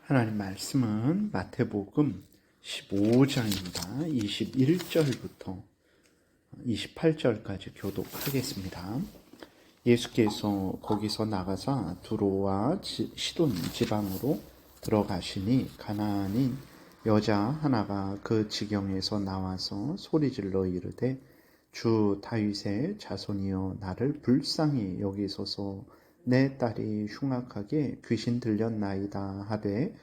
하나님 말씀은 마태복음 15장입니다. 21절부터 28절까지 교독하겠습니다. 예수께서 거기서 나가사 두로와 시돈 지방으로 들어가시니 가나안인 여자 하나가 그 지경에서 나와서 소리질러 이르되 주 다윗의 자손이여 나를 불쌍히 여기소서 내 딸이 흉악하게 귀신 들렸나이다 하되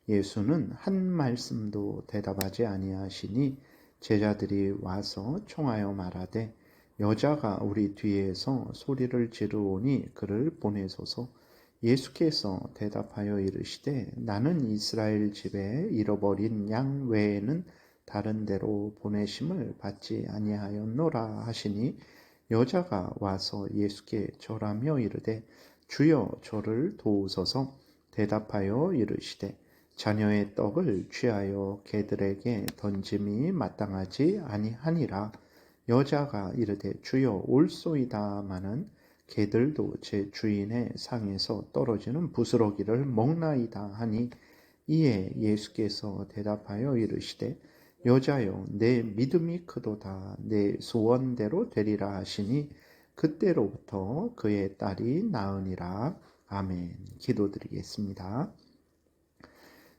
예수는 한 말씀도 대답하지 아니하시니 제자들이 와서 청하여 말하되 여자가 우리 뒤에서 소리를 지르오니 그를 보내소서. 예수께서 대답하여 이르시되 나는 이스라엘 집에 잃어버린 양 외에는 다른 데로 보내심을 받지 아니하였노라 하시니 여자가 와서 예수께 절하며 이르되 주여 저를 도우소서. 대답하여 이르시되 자녀의 떡을 취하여 개들에게 던짐이 마땅하지 아니하니라. 여자가 이르되 주여 올소이다마는 개들도 제 주인의 상에서 떨어지는 부스러기를 먹나이다 하니 이에 예수께서 대답하여 이르시되 여자여 내 믿음이 크도다 내 소원대로 되리라 하시니 그때로부터 그의 딸이 나으니라. 아멘. 기도드리겠습니다.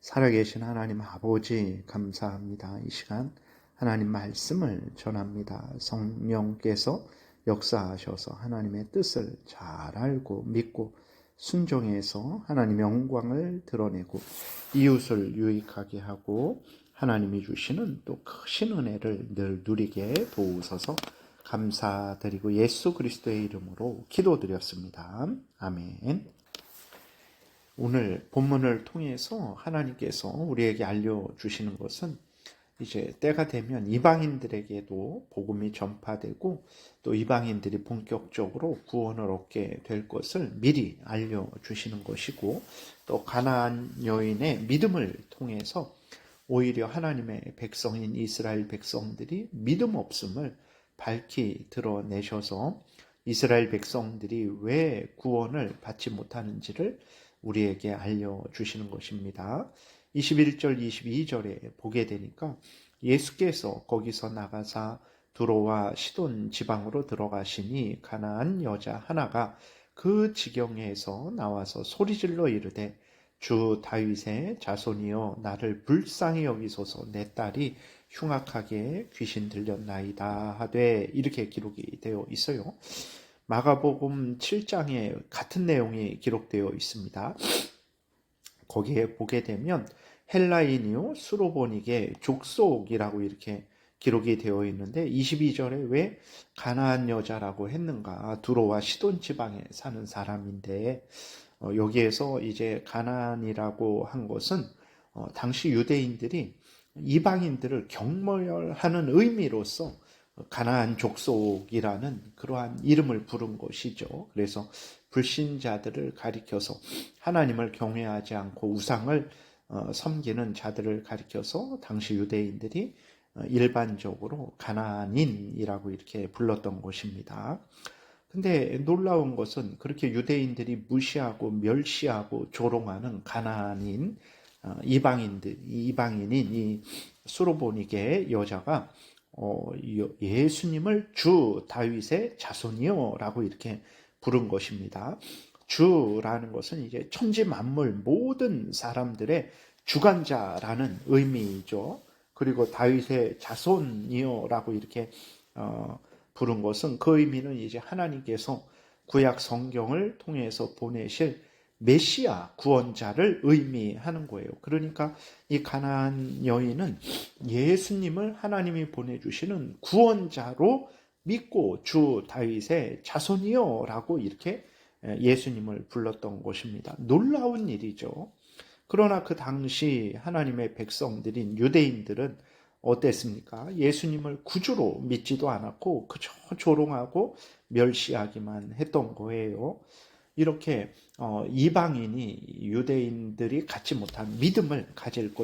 살아계신 하나님 아버지 감사합니다. 이 시간 하나님 말씀을 전합니다. 성령께서 역사하셔서 하나님의 뜻을 잘 알고 믿고 순종해서 하나님의 영광을 드러내고 이웃을 유익하게 하고 하나님이 주시는 또 크신 은혜를 늘 누리게 도우소서. 감사드리고 예수 그리스도의 이름으로 기도드렸습니다. 아멘. 오늘 본문을 통해서 하나님께서 우리에게 알려주시는 것은 이제 때가 되면 이방인들에게도 복음이 전파되고 또 이방인들이 본격적으로 구원을 얻게 될 것을 미리 알려주시는 것이고 또 가나안 여인의 믿음을 통해서 오히려 하나님의 백성인 이스라엘 백성들이 믿음 없음을 밝히 드러내셔서 이스라엘 백성들이 왜 구원을 받지 못하는지를 우리에게 알려주시는 것입니다. 21절 22절에 보게 되니까 예수께서 거기서 나가사 두로와 시돈 지방으로 들어가시니 가나안 여자 하나가 그 지경에서 나와서 소리질러 이르되 주 다윗의 자손이여 나를 불쌍히 여기소서 내 딸이 흉악하게 귀신 들렸나이다 하되 이렇게 기록이 되어 있어요. 마가복음 7장에 같은 내용이 기록되어 있습니다. 거기에 보게 되면 헬라인이요 수로보닉의 족속이라고 이렇게 기록이 되어 있는데 22절에 왜 가나안 여자라고 했는가? 두로와 시돈 지방에 사는 사람인데 여기에서 이제 가나안이라고 한 것은 당시 유대인들이 이방인들을 경멸하는 의미로서 가나안 족속이라는 그러한 이름을 부른 것이죠. 그래서 불신자들을 가리켜서 하나님을 경외하지 않고 우상을 섬기는 자들을 가리켜서 당시 유대인들이 일반적으로 가나안인이라고 이렇게 불렀던 것입니다. 근데 놀라운 것은 그렇게 유대인들이 무시하고 멸시하고 조롱하는 가나안인 이방인인 이 수로보닉의 여자가 예수님을 주 다윗의 자손이요 라고 이렇게 부른 것입니다. 주라는 것은 이제 천지 만물 모든 사람들의 주관자라는 의미이죠. 그리고 다윗의 자손이요 라고 이렇게 부른 것은 그 의미는 이제 하나님께서 구약 성경을 통해서 보내실 메시아 구원자를 의미하는 거예요. 그러니까 이 가나안 여인은 예수님을 하나님이 보내주시는 구원자로 믿고 주 다윗의 자손이요 라고 이렇게 예수님을 불렀던 것입니다. 놀라운 일이죠. 그러나 그 당시 하나님의 백성들인 유대인들은 어땠습니까? 예수님을 구주로 믿지도 않았고 그저 조롱하고 멸시하기만 했던 거예요. 이렇게 이방인이 유대인들이 갖지 못한 믿음을 가질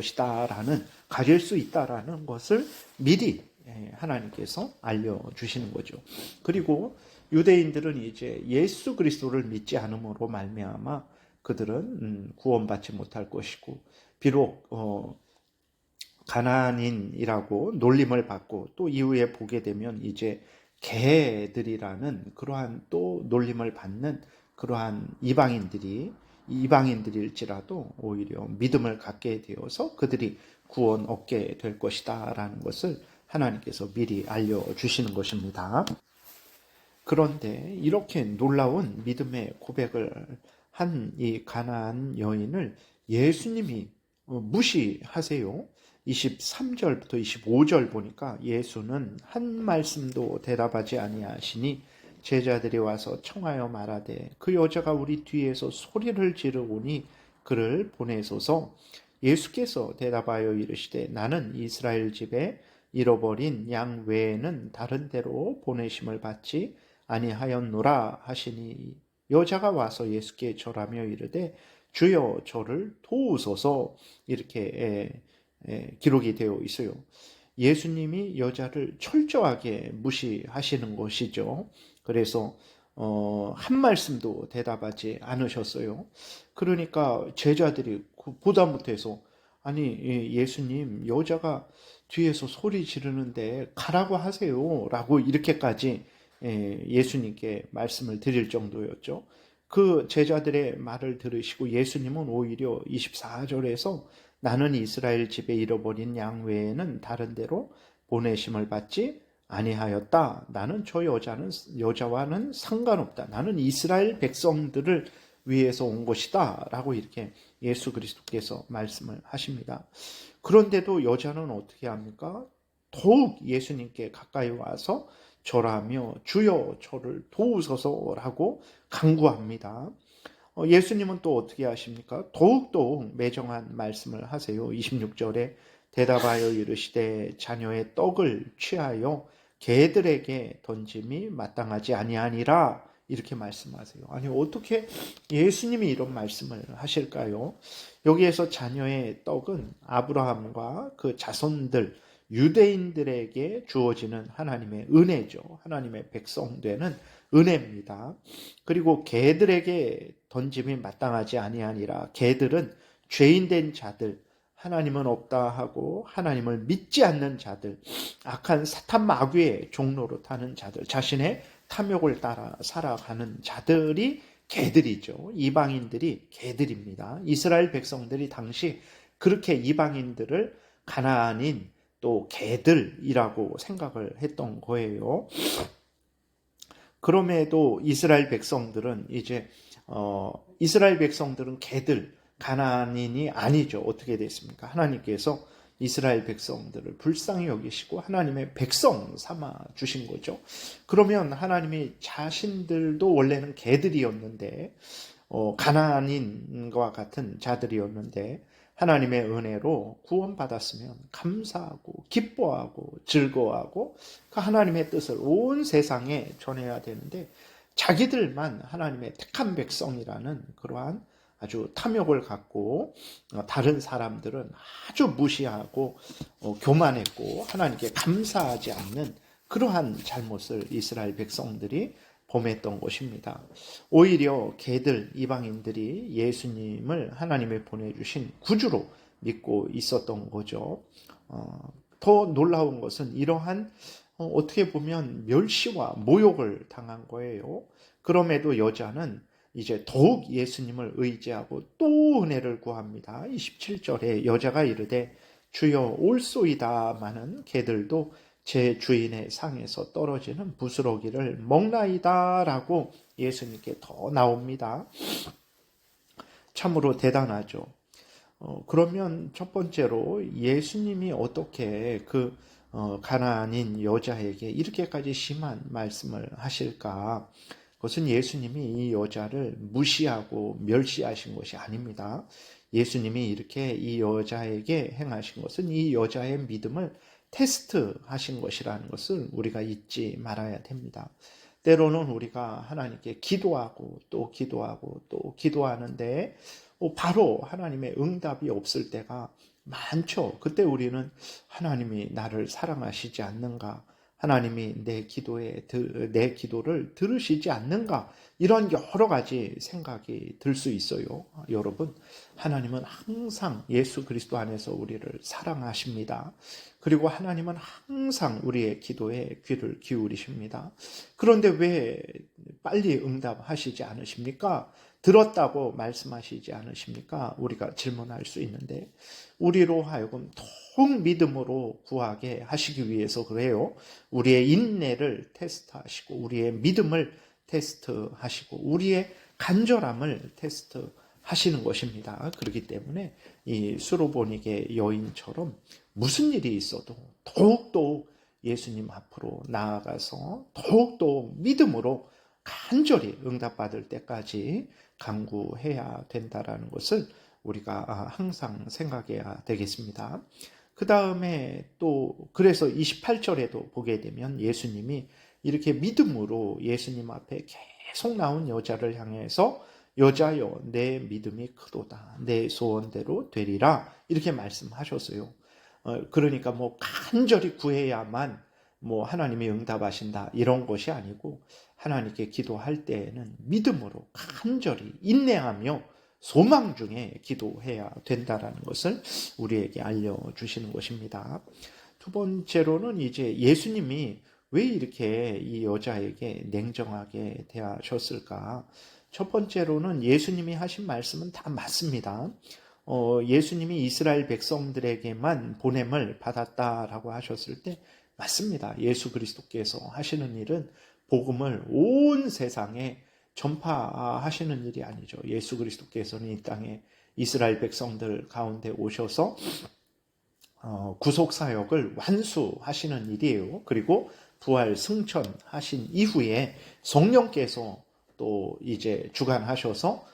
수 있다라는 것을 미리 하나님께서 알려주시는 거죠. 그리고 유대인들은 이제 예수 그리스도를 믿지 않음으로 말미암아 그들은 구원받지 못할 것이고, 비록 가나안인이라고 놀림을 받고, 또 이후에 보게 되면 이제 개들이라는 그러한 또 놀림을 받는 그러한 이방인들일지라도 오히려 믿음을 갖게 되어서 그들이 구원 얻게 될 것이다 라는 것을 하나님께서 미리 알려주시는 것입니다. 그런데 이렇게 놀라운 믿음의 고백을 한 이 가나안 여인을 예수님이 무시하세요. 23절부터 25절 보니까 예수는 한 말씀도 대답하지 아니하시니 제자들이 와서 청하여 말하되 그 여자가 우리 뒤에서 소리를 지르오니 그를 보내소서. 예수께서 대답하여 이르시되 나는 이스라엘 집에 잃어버린 양 외에는 다른 데로 보내심을 받지 아니하였노라 하시니 여자가 와서 예수께 절하며 이르되 주여 저를 도우소서. 이렇게 기록이 되어 있어요. 예수님이 여자를 철저하게 무시하시는 것이죠. 그래서 한 말씀도 대답하지 않으셨어요. 그러니까 제자들이 보다 못해서 아니 예수님 여자가 뒤에서 소리 지르는데 가라고 하세요 라고 이렇게까지 예수님께 말씀을 드릴 정도였죠. 그 제자들의 말을 들으시고 예수님은 오히려 24절에서 나는 이스라엘 집에 잃어버린 양 외에는 다른 데로 보내심을 받지 아니하였다. 나는 저 여자와는 상관없다. 나는 이스라엘 백성들을 위해서 온 것이다. 라고 이렇게 예수 그리스도께서 말씀을 하십니다. 그런데도 여자는 어떻게 합니까? 더욱 예수님께 가까이 와서 절하며 주여 저를 도우소서라고 간구합니다. 예수님은 또 어떻게 하십니까? 더욱더욱 매정한 말씀을 하세요. 26절에 대답하여 이르시되 자녀의 떡을 취하여 개들에게 던짐이 마땅하지 아니하니라. 이렇게 말씀하세요. 아니 어떻게 예수님이 이런 말씀을 하실까요? 여기에서 자녀의 떡은 아브라함과 그 자손들 유대인들에게 주어지는 하나님의 은혜죠. 하나님의 백성되는 은혜입니다. 그리고 개들에게 던짐이 마땅하지 아니하니라. 개들은 죄인된 자들, 하나님은 없다 하고 하나님을 믿지 않는 자들, 악한 사탄 마귀의 종로로 타는 자들, 자신의 탐욕을 따라 살아가는 자들이 개들이죠. 이방인들이 개들입니다. 이스라엘 백성들이 당시 그렇게 이방인들을 가나안인 또 개들이라고 생각을 했던 거예요. 그럼에도 이스라엘 백성들은 개들, 가나안인이 아니죠. 어떻게 됐습니까? 하나님께서 이스라엘 백성들을 불쌍히 여기시고 하나님의 백성 삼아 주신 거죠. 그러면 하나님이 자신들도 원래는 개들이었는데 가나안인과 같은 자들이었는데 하나님의 은혜로 구원받았으면 감사하고 기뻐하고 즐거워하고 그 하나님의 뜻을 온 세상에 전해야 되는데 자기들만 하나님의 택한 백성이라는 그러한 아주 탐욕을 갖고 다른 사람들은 아주 무시하고 교만했고 하나님께 감사하지 않는 그러한 잘못을 이스라엘 백성들이 범했던 것입니다. 오히려 개들, 이방인들이 예수님을 하나님이 보내주신 구주로 믿고 있었던 거죠. 더 놀라운 것은 이러한 어떻게 보면 멸시와 모욕을 당한 거예요. 그럼에도 여자는 이제 더욱 예수님을 의지하고 또 은혜를 구합니다. 27절에 여자가 이르되 주여 올소이다마는 개들도 제 주인의 상에서 떨어지는 부스러기를 먹나이다 라고 예수님께 더 나옵니다. 참으로 대단하죠. 그러면 첫 번째로 예수님이 어떻게 그 가나안인 여자에게 이렇게까지 심한 말씀을 하실까? 그것은 예수님이 이 여자를 무시하고 멸시하신 것이 아닙니다. 예수님이 이렇게 이 여자에게 행하신 것은 이 여자의 믿음을 테스트하신 것이라는 것을 우리가 잊지 말아야 됩니다. 때로는 우리가 하나님께 기도하고 또 기도하고 또 기도하는데 바로 하나님의 응답이 없을 때가 많죠. 그때 우리는 하나님이 나를 사랑하시지 않는가, 하나님이 내 기도를 들으시지 않는가? 이런 여러 가지 생각이 들 수 있어요. 여러분, 하나님은 항상 예수 그리스도 안에서 우리를 사랑하십니다. 그리고 하나님은 항상 우리의 기도에 귀를 기울이십니다. 그런데 왜 빨리 응답하시지 않으십니까? 들었다고 말씀하시지 않으십니까? 우리가 질문할 수 있는데, 우리로 하여금 더욱 믿음으로 구하게 하시기 위해서 그래요. 우리의 인내를 테스트하시고, 우리의 믿음을 테스트하시고, 우리의 간절함을 테스트하시는 것입니다. 그렇기 때문에 이 수로보니게 여인처럼 무슨 일이 있어도 더욱더 예수님 앞으로 나아가서 더욱더 믿음으로 간절히 응답받을 때까지 간구해야 된다라는 것을 우리가 항상 생각해야 되겠습니다. 그 다음에 또 그래서 28절에도 보게 되면 예수님이 이렇게 믿음으로 예수님 앞에 계속 나온 여자를 향해서 여자여 내 믿음이 크도다 내 소원대로 되리라 이렇게 말씀하셨어요. 그러니까 뭐 간절히 구해야만 뭐 하나님이 응답하신다 이런 것이 아니고 하나님께 기도할 때에는 믿음으로 간절히 인내하며 소망 중에 기도해야 된다라는 것을 우리에게 알려주시는 것입니다. 두 번째로는 이제 예수님이 왜 이렇게 이 여자에게 냉정하게 대하셨을까? 첫 번째로는 예수님이 하신 말씀은 다 맞습니다. 예수님이 이스라엘 백성들에게만 보냄을 받았다라고 하셨을 때 맞습니다. 예수 그리스도께서 하시는 일은 복음을 온 세상에 전파하시는 일이 아니죠. 예수 그리스도께서는 이 땅에 이스라엘 백성들 가운데 오셔서 구속 사역을 완수하시는 일이에요. 그리고 부활 승천하신 이후에 성령께서 또 이제 주관하셔서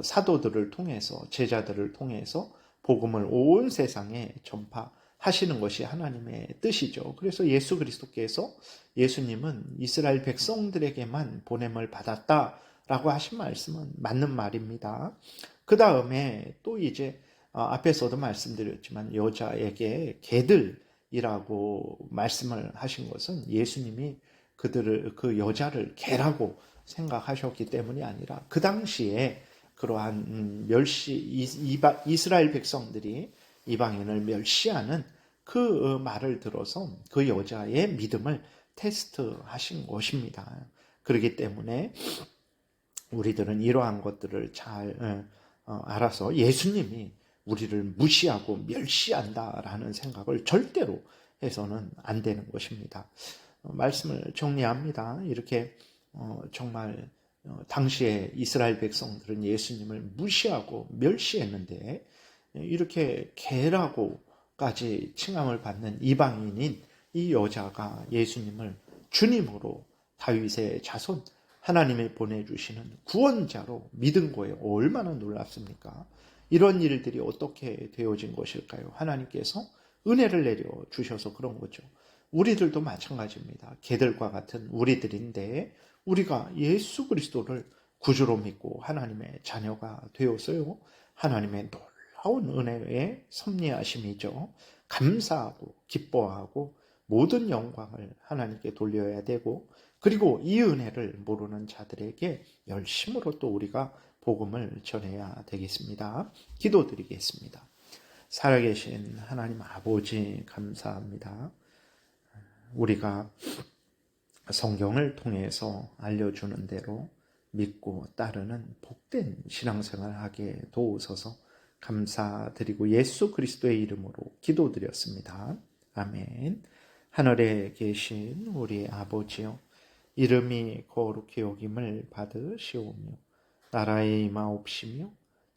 사도들을 통해서 제자들을 통해서 복음을 온 세상에 전파하시는 것이 하나님의 뜻이죠. 그래서 예수 그리스도께서 예수님은 이스라엘 백성들에게만 보냄을 받았다라고 하신 말씀은 맞는 말입니다. 그 다음에 또 이제 앞에서도 말씀드렸지만 여자에게 개들이라고 말씀을 하신 것은 예수님이 그 여자를 개라고 생각하셨기 때문이 아니라 그 당시에 그러한 이스라엘 백성들이 이방인을 멸시하는 그 말을 들어서 그 여자의 믿음을 테스트하신 것입니다. 그렇기 때문에 우리들은 이러한 것들을 잘 알아서 예수님이 우리를 무시하고 멸시한다라는 생각을 절대로 해서는 안 되는 것입니다. 말씀을 정리합니다. 이렇게 정말 당시에 이스라엘 백성들은 예수님을 무시하고 멸시했는데 이렇게 개라고까지 칭함을 받는 이방인인 이 여자가 예수님을 주님으로 다윗의 자손 하나님이 보내주시는 구원자로 믿은 거예요. 얼마나 놀랍습니까? 이런 일들이 어떻게 되어진 것일까요? 하나님께서 은혜를 내려주셔서 그런 거죠. 우리들도 마찬가지입니다. 개들과 같은 우리들인데 우리가 예수 그리스도를 구주로 믿고 하나님의 자녀가 되었어요. 하나님의 놀라운 은혜의 섭리하심이죠. 감사하고 기뻐하고 모든 영광을 하나님께 돌려야 되고 그리고 이 은혜를 모르는 자들에게 열심으로 또 우리가 복음을 전해야 되겠습니다. 기도드리겠습니다. 살아계신 하나님 아버지 감사합니다. 우리가 성경을 통해서 알려주는 대로 믿고 따르는 복된 신앙생활을 하게 도우소서 감사드리고 예수 그리스도의 이름으로 기도드렸습니다. 아멘. 하늘에 계신 우리 아버지여 이름이 거룩히 여김을 받으시오며 나라의 임하옵시며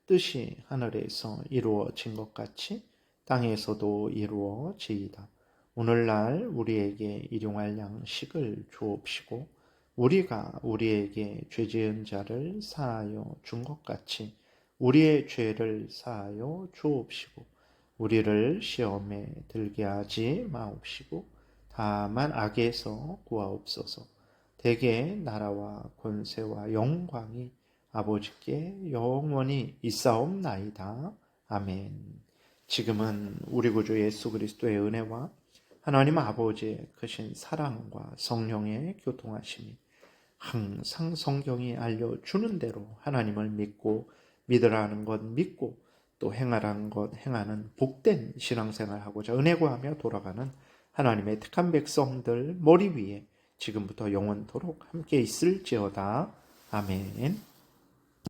뜻이 하늘에서 이루어진 것 같이 땅에서도 이루어지이다. 오늘날 우리에게 일용할 양식을 주옵시고 우리가 우리에게 죄 지은 자를 사하여 준 것 같이 우리의 죄를 사하여 주옵시고 우리를 시험에 들게 하지 마옵시고 다만 악에서 구하옵소서. 대개 나라와 권세와 영광이 아버지께 영원히 있사옵나이다. 아멘. 지금은 우리 구주 예수 그리스도의 은혜와 하나님 아버지의 크신 사랑과 성령의 교통하심이 항상 성경이 알려주는 대로 하나님을 믿고 믿으라는 것 믿고 또 행하라는 것 행하는 복된 신앙생활하고자 은혜 구하며 돌아가는 하나님의 택한 백성들 머리 위에 지금부터 영원토록 함께 있을지어다. 아멘.